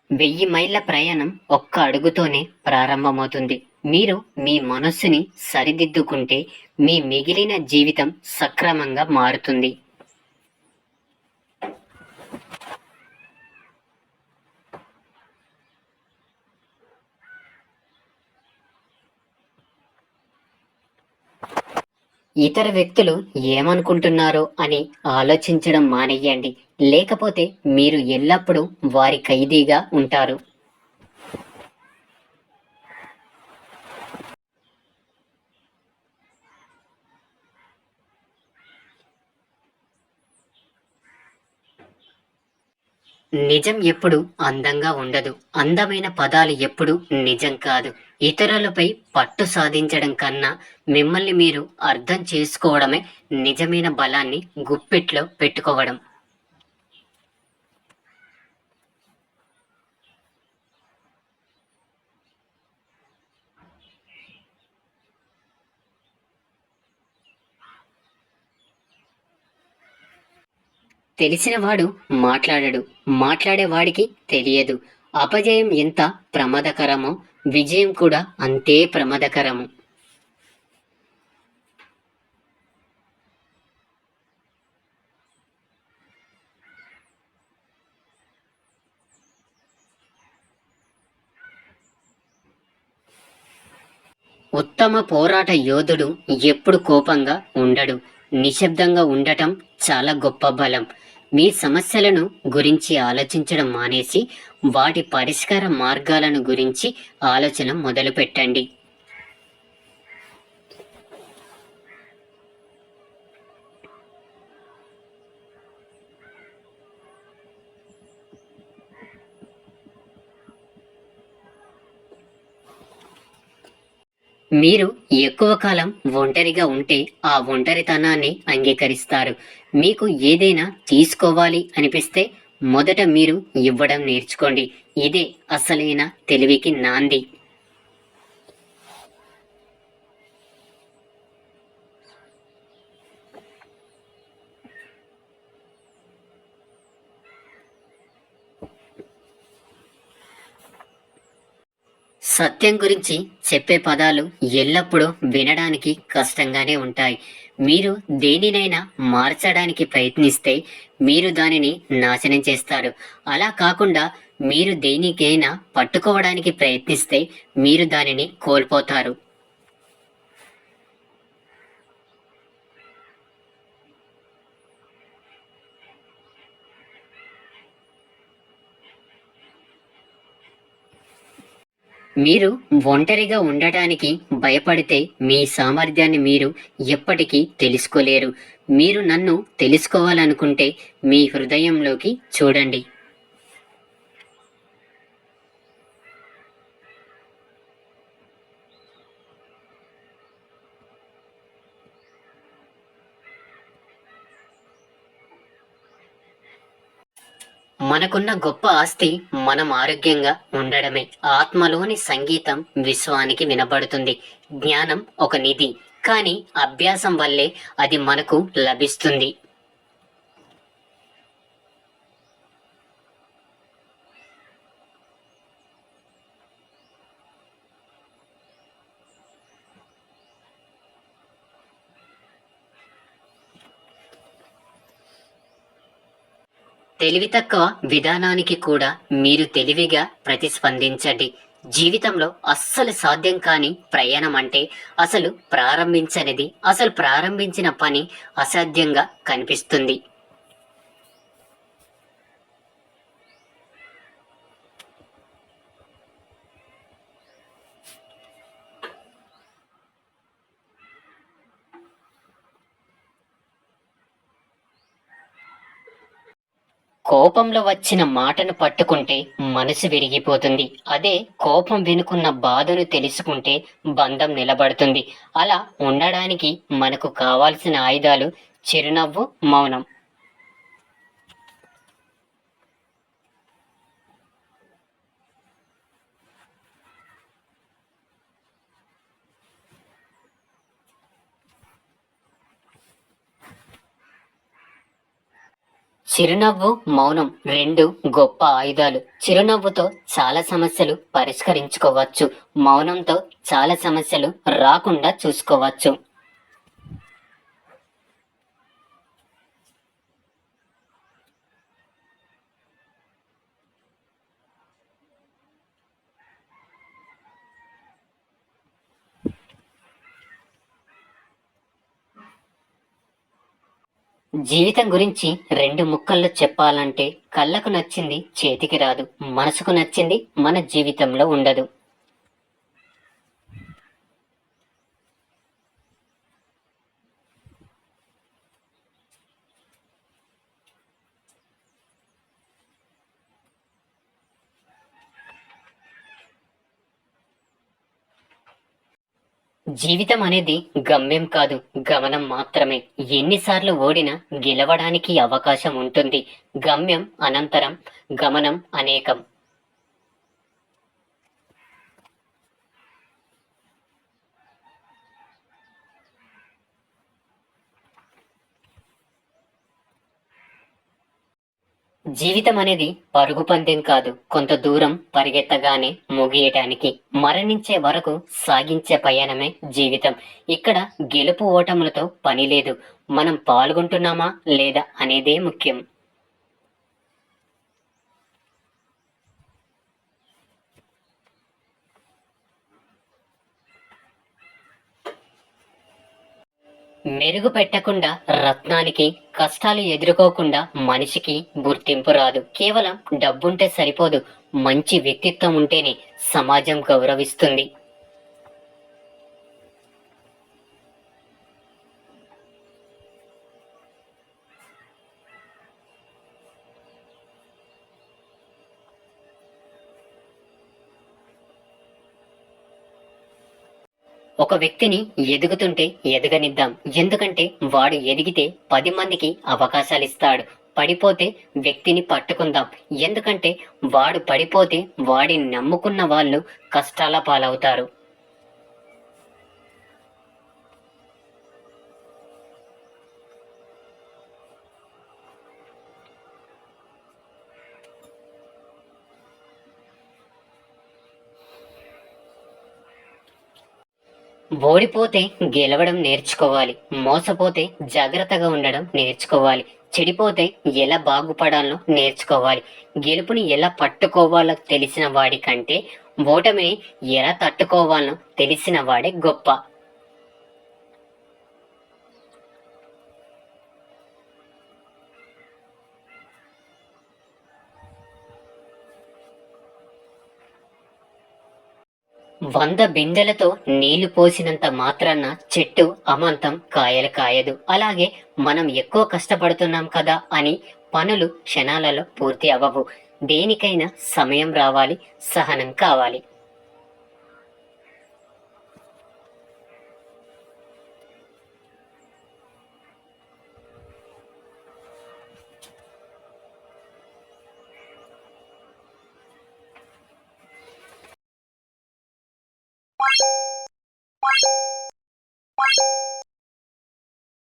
1000 మైళ్ళ ప్రయాణం ఒక్క అడుగుతోనే ప్రారంభమవుతుంది. మీరు మీ మనస్సుని సరిదిద్దుకుంటే మీ మిగిలిన జీవితం సక్రమంగా మారుతుంది. ఇతర వ్యక్తులు ఏమనుకుంటున్నారో అని ఆలోచించడం మానేయండి. లేకపోతే మీరు ఎల్లప్పుడూ వారి ఖైదీగా ఉంటారు. నిజం ఎప్పుడు అందంగా ఉండదు. అందమైన పదాలు ఎప్పుడు నిజం కాదు. ఇతరులపై పట్టు సాధించడం కన్నా మిమ్మల్ని మీరు అర్థం చేసుకోవడమే నిజమైన బలాన్ని గుప్పిట్లో పెట్టుకోవడం. తెలిసినవాడు మాట్లాడడు. మాట్లాడేవాడికి తెలియదు. అపజయం ఎంత ప్రమాదకరమో విజయం కూడా అంతే ప్రమాదకరము. ఉత్తమ పోరాట యోధుడు ఎప్పుడు కోపంగా ఉండడు. నిశ్శబ్దంగా ఉండటం చాలా గొప్ప బలం. మీ సమస్యలను గురించి ఆలోచించడం మానేసి వాటి పరిష్కార మార్గాలను గురించి ఆలోచన మొదలుపెట్టండి. మీరు ఎక్కువ కాలం ఒంటరిగా ఉంటే ఆ ఒంటరితనాన్ని అంగీకరిస్తారు. మీకు ఏదైనా తీసుకోవాలి అనిపిస్తే మొదట మీరు ఇవ్వడం నేర్చుకోండి. ఇదే అసలైన తెలివికి నాంది. సత్యం గురించి చెప్పే పదాలు ఎల్లప్పుడూ వినడానికి కష్టంగానే ఉంటాయి. మీరు దేనినైనా మార్చడానికి ప్రయత్నిస్తే మీరు దానిని నాశనం చేస్తారు. అలా కాకుండా మీరు దేనికైనా పట్టుకోవడానికి ప్రయత్నిస్తే మీరు దానిని కోల్పోతారు. మీరు ఒంటరిగా ఉండటానికి భయపడితే మీ సామర్థ్యాన్ని మీరు ఎప్పటికీ తెలుసుకోలేరు. మీరు నన్ను తెలుసుకోవాలనుకుంటే మీ హృదయంలోకి చూడండి. మనకున్న గొప్ప ఆస్తి మనం ఆరోగ్యంగా ఉండడమే. ఆత్మలోని సంగీతం విశ్వానికి వినబడుతుంది. జ్ఞానం ఒక నిధి, కానీ అభ్యాసం వల్లే అది మనకు లభిస్తుంది. తెలివి తక్కువ విధానానికి కూడా మీరు తెలివిగా ప్రతిస్పందించండి. జీవితంలో అస్సలు సాధ్యం కాని ప్రయాణం అంటే అసలు ప్రారంభించిన పని అసాధ్యంగా కనిపిస్తుంది. కోపంలో వచ్చిన మాటను పట్టుకుంటే మనసు విరిగిపోతుంది. అదే కోపం వెనుకున్న బాధను తెలుసుకుంటే బంధం నిలబడుతుంది. అలా ఉండడానికి మనకు కావాల్సిన ఆయుధాలు చిరునవ్వు, మౌనం. చిరునవ్వు, మౌనం రెండు గొప్ప ఆయుధాలు. చిరునవ్వుతో చాలా సమస్యలు పరిష్కరించుకోవచ్చు. మౌనంతో చాలా సమస్యలు రాకుండా చూసుకోవచ్చు. జీవితం గురించి రెండు ముక్కల్లో చెప్పాలంటే కళ్ళకు నచ్చింది చేతికి రాదు, మనసుకు నచ్చింది మన జీవితంలో ఉండదు. జీవితం అనేది గమ్యం కాదు, గమనం మాత్రమే. ఎన్నిసార్లు ఓడినా గెలవడానికి అవకాశం ఉంటుంది. గమ్యం అనంతరం, గమనం అనేకం. జీవితం అనేది పరుగు పందెం కాదు, కొంత దూరం పరిగెత్తగానే ముగియటానికి, మరణించే వరకు సాగించే పయనమే జీవితం. ఇక్కడ గెలుపు ఓటములతో పని లేదు, మనం పాల్గొంటున్నామా లేదా అనేదే ముఖ్యం. మెరుగు పెట్టకుండా రత్నానికి, కష్టాలు ఎదుర్కోకుండా మనిషికి గుర్తింపు రాదు. కేవలం డబ్బుంటే సరిపోదు, మంచి వ్యక్తిత్వం ఉంటేనే సమాజం గౌరవిస్తుంది. ఒక వ్యక్తిని ఎదుగుతుంటే ఎదగనిద్దాం. ఎందుకంటే వాడు ఎదిగితే 10 మందికి అవకాశాలిస్తాడు. పడిపోతే వ్యక్తిని పట్టుకుందాం. ఎందుకంటే వాడు పడిపోతే వాడిని నమ్ముకున్న వాళ్ళు కష్టాల పాలవుతారు. ఓడిపోతే గెలవడం నేర్చుకోవాలి. మోసపోతే జాగ్రత్తగా ఉండడం నేర్చుకోవాలి. చెడిపోతే ఎలా బాగుపడాలో నేర్చుకోవాలి. గెలుపుని ఎలా పట్టుకోవాలో తెలిసిన వాడి కంటే ఓటమిని ఎలా తట్టుకోవాలో తెలిసిన వాడే గొప్ప. వంద బిందెలతో నీళ్లు పోసినంత మాత్రాన చెట్టు అమాంతం కాయలు కాయదు. అలాగే మనం ఎక్కువ కష్టపడుతున్నాం కదా అని పనులు క్షణాలలో పూర్తి అవ్వవు. దేనికైనా సమయం రావాలి, సహనం కావాలి.